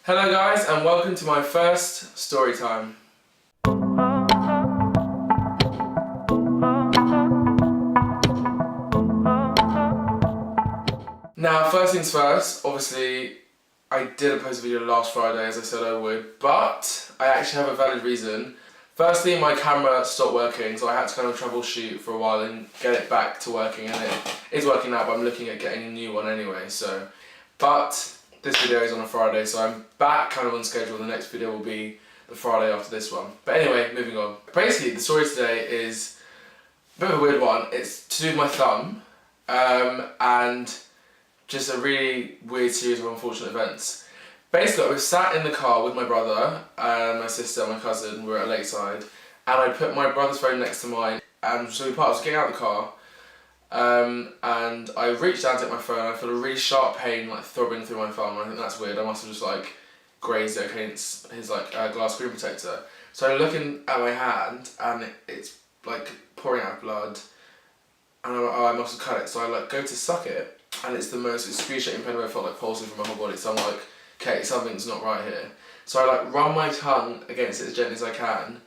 Hello guys and welcome to my first story time. Now first things first, obviously I didn't post a video last Friday as I said I would, but I actually have a valid reason. Firstly, my camera stopped working, so I had to kind of troubleshoot for a while and get it back to working, and it is working now, but I'm looking at getting a new one anyway, so. But this video is on a Friday, so I'm back kind of on schedule. The next video will be the Friday after this one. But anyway, moving on. Basically, the story today is a bit of a weird one. It's to do with my thumb, and just a really weird series of unfortunate events. Basically, I was sat in the car with my brother and my sister and my cousin. We were at Lakeside, and I put my brother's phone next to mine, and so I was getting out of the car, and I reached down to take my phone, and I felt a really sharp pain like throbbing through my thumb. I think that's weird. I must have just like grazed it against his like glass screen protector. So I'm looking at my hand, and it's like pouring out blood, and I'm like, oh, I must have cut it. So I like go to suck it, and it's the most excruciating pain I've ever felt, like pulsing from my whole body. So I'm like, okay, something's not right here. So I like run my tongue against it as gently as I can,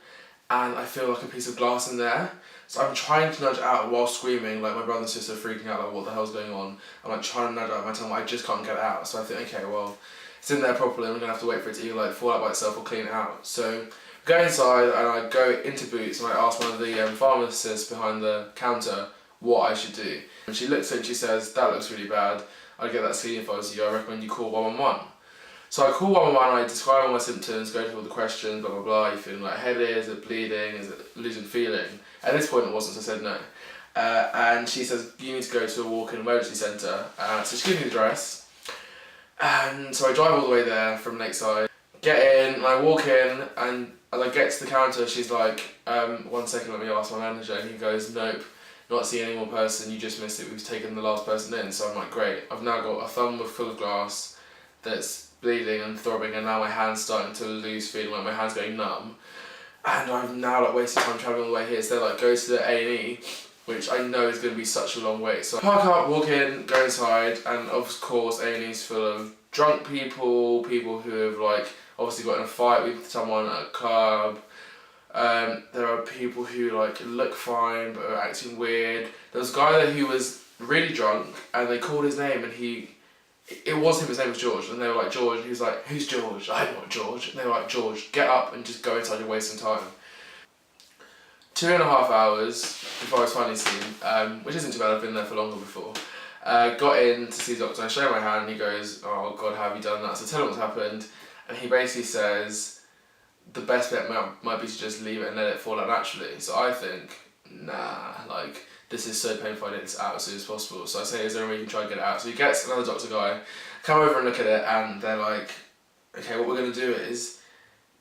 and I feel like a piece of glass in there. So I'm trying to nudge out while screaming, like my brother and sister are freaking out, like what the hell's going on. I'm like trying to nudge out my tongue, but I just can't get it out. So I think, okay, well, it's in there properly, I'm gonna have to wait for it to either like fall out by itself or clean it out. So I go inside and I go into Boots and I ask one of the pharmacists behind the counter what I should do. And she looks at it and she says, that looks really bad. I get that senior to you, I recommend you call 111. So I call 111, I describe all my symptoms, go through all the questions, blah blah blah, are you feeling lightheaded, is it bleeding, is it losing feeling? At this point it wasn't, so I said no. And she says, you need to go to a walk-in emergency centre. So she gives me the address. And so I drive all the way there from Lakeside, get in, and I walk in, and as I get to the counter, she's like, 1 second, let me ask my manager, and he goes, nope, not seeing any more person, you just missed it, we've taken the last person in. So I'm like, great, I've now got a thumb full of glass that's bleeding and throbbing, and now my hand's starting to lose feeling, like my hand's going numb. And I'm now like wasting time travelling all the way here, so they're like, go to the A&E, which I know is going to be such a long wait. So I park up, walk in, go inside, and of course A&E's full of drunk people, people who have like obviously got in a fight with someone at a club. There are people who like look fine but are acting weird. There was a guy there who was really drunk, and they called his name, and it was him, his name was George, and they were like, George, and he was like, who's George? I'm not George. And they were like, George, get up and just go inside, you're wasting time. 2.5 hours before I was finally seen, which isn't too bad, I've been there for longer before. Got in to see the doctor, and I show him my hand, and he goes, oh God, how have you done that? So I tell him what's happened, and he basically says, the best bet might be to just leave it and let it fall out naturally. So I think, nah, like, this is so painful, I need this out as soon as possible. So I say, is there a way you can try and get it out? So he gets another doctor guy, come over and look at it, and they're like, okay, what we're going to do is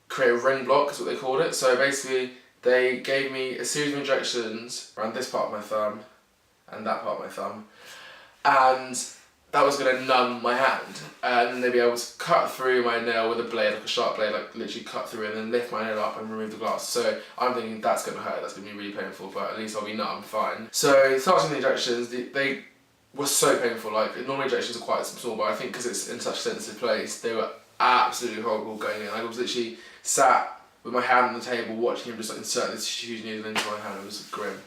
create a ring block, is what they called it. So basically, they gave me a series of injections around this part of my thumb, and that part of my thumb, and that was going to numb my hand, and then they'd be able to cut through my nail with a blade, like a sharp blade, like literally cut through, and then lift my nail up and remove the glass. So I'm thinking that's going to hurt, that's going to be really painful, but at least I'll be numb, fine. So starting the injections, they were so painful. Like normal injections are quite small, but I think because it's in such a sensitive place, they were absolutely horrible going in. I was literally sat with my hand on the table watching him just like insert this huge needle into my hand. It was grim.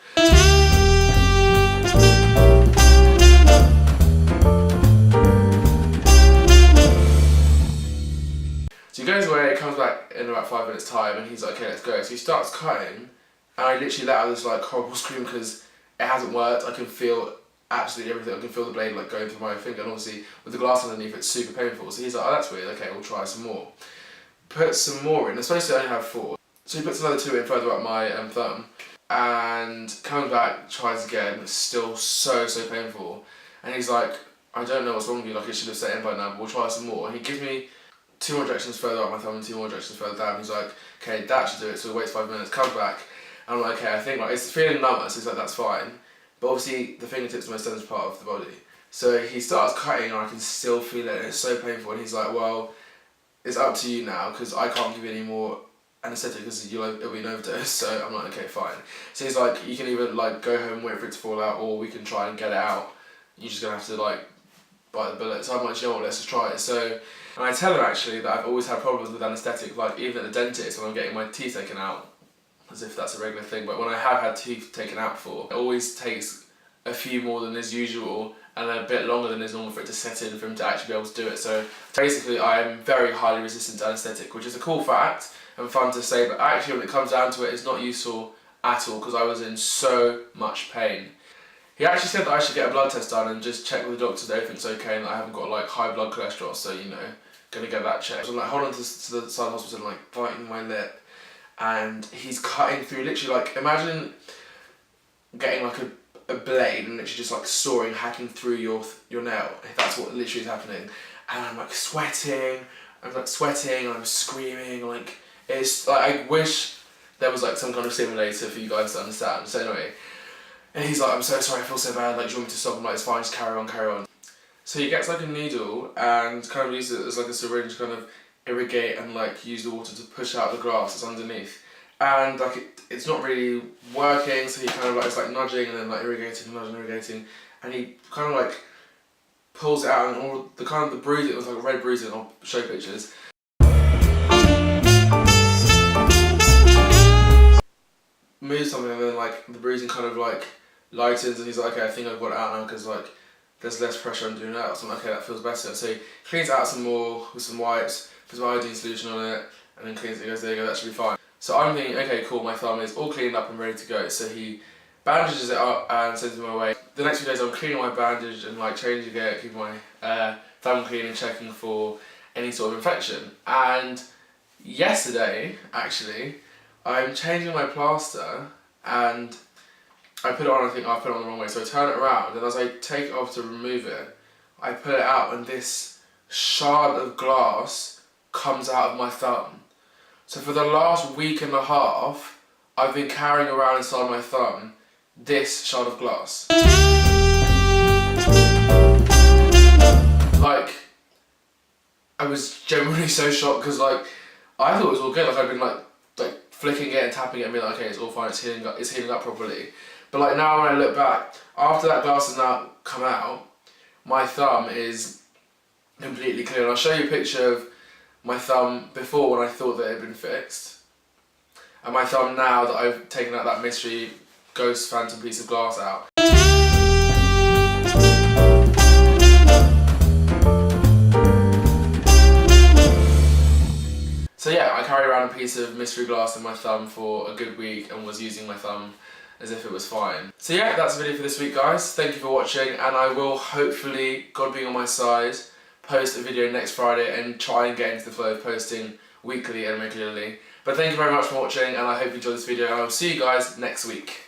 So he goes away, comes back in about 5 minutes time, and he's like, okay, let's go. So he starts cutting, and I literally let out this like horrible scream because it hasn't worked. I can feel absolutely everything. I can feel the blade like going through my finger, and obviously with the glass underneath it's super painful. So he's like, oh that's weird, okay, we'll try some more. Puts some more in, it's supposed to only have 4. So he puts another 2 in further up my thumb, and comes back, tries again, it's still so painful. And he's like, I don't know what's wrong with you, like it should have set in by now, but we'll try some more. And he gives me 2 more injections further up my thumb and 2 more injections further down. He's like, okay, that should do it. So he waits 5 minutes, comes back, and I'm like, okay, I think like it's feeling numb, so he's like, that's fine. But obviously the fingertips are the most sensitive part of the body. So he starts cutting, and I can still feel it, and it's so painful. And he's like, well, it's up to you now, because I can't give you any more anaesthetic because it'll be an overdose. So I'm like, okay, fine. So he's like, you can either like go home and wait for it to fall out, or we can try and get it out. You're just gonna have to like bite the bullet. So I'm like, you know what, let's just try it. So And I tell him actually that I've always had problems with anaesthetic, like even at the dentist when I'm getting my teeth taken out, as if that's a regular thing, but when I have had teeth taken out before, it always takes a few more than is usual and a bit longer than is normal for it to set in, for him to actually be able to do it. So basically I am very highly resistant to anaesthetic, which is a cool fact and fun to say, but actually when it comes down to it, it's not useful at all because I was in so much pain. He actually said that I should get a blood test done and just check with the doctor that everything's okay and that I haven't got like high blood cholesterol, so you know, gonna get that checked. So I'm like holding on to the side of the hospital and like biting my lip, and he's cutting through, literally like, imagine getting like a blade and literally just like sawing, hacking through your nail. That's what literally is happening. And I'm like sweating, I'm screaming, like, it's like, I wish there was like some kind of simulator for you guys to understand. So anyway, and he's like, I'm so sorry, I feel so bad, like, do you want me to stop? I'm like, it's fine, just carry on. So he gets like a needle and kind of uses it as like a syringe to kind of irrigate and like use the water to push out the grass that's underneath. And like it's not really working, so he kind of like, it's like nudging and then like irrigating, nudging, irrigating, and he kind of like pulls it out and all the kind of the bruise, it was like red bruising, I'll show pictures. Moves something and then like the bruising kind of like lightens and he's like, okay, I think I've got it out now because like there's less pressure on doing that. So I'm like, okay, that feels better. So he cleans it out some more with some wipes, puts some iodine solution on it, and then cleans it, goes, there you go, that should be fine. So I'm thinking, okay, cool, my thumb is all cleaned up and ready to go. So he bandages it up and sends me away. The next few days I'm cleaning my bandage and like changing it, keeping my thumb clean and checking for any sort of infection. And yesterday, actually, I'm changing my plaster and I put it on, I think I put it on the wrong way, so I turn it around and as I take it off to remove it, I put it out and this shard of glass comes out of my thumb. So for the last week and a half, I've been carrying around inside my thumb this shard of glass. Like, I was genuinely so shocked because like, I thought it was all good, like I'd been like flicking it and tapping it and being like, okay, it's all fine, it's healing up properly. But like now when I look back, after that glass has now come out, my thumb is completely clear. And I'll show you a picture of my thumb before when I thought that it had been fixed. And my thumb now that I've taken out that mystery ghost phantom piece of glass out. So yeah, I carried around a piece of mystery glass in my thumb for a good week and was using my thumb as if it was fine. So yeah, that's the video for this week, guys. Thank you for watching, and I will hopefully, God being on my side, post a video next Friday and try and get into the flow of posting weekly and regularly. But thank you very much for watching, and I hope you enjoyed this video, and I will see you guys next week.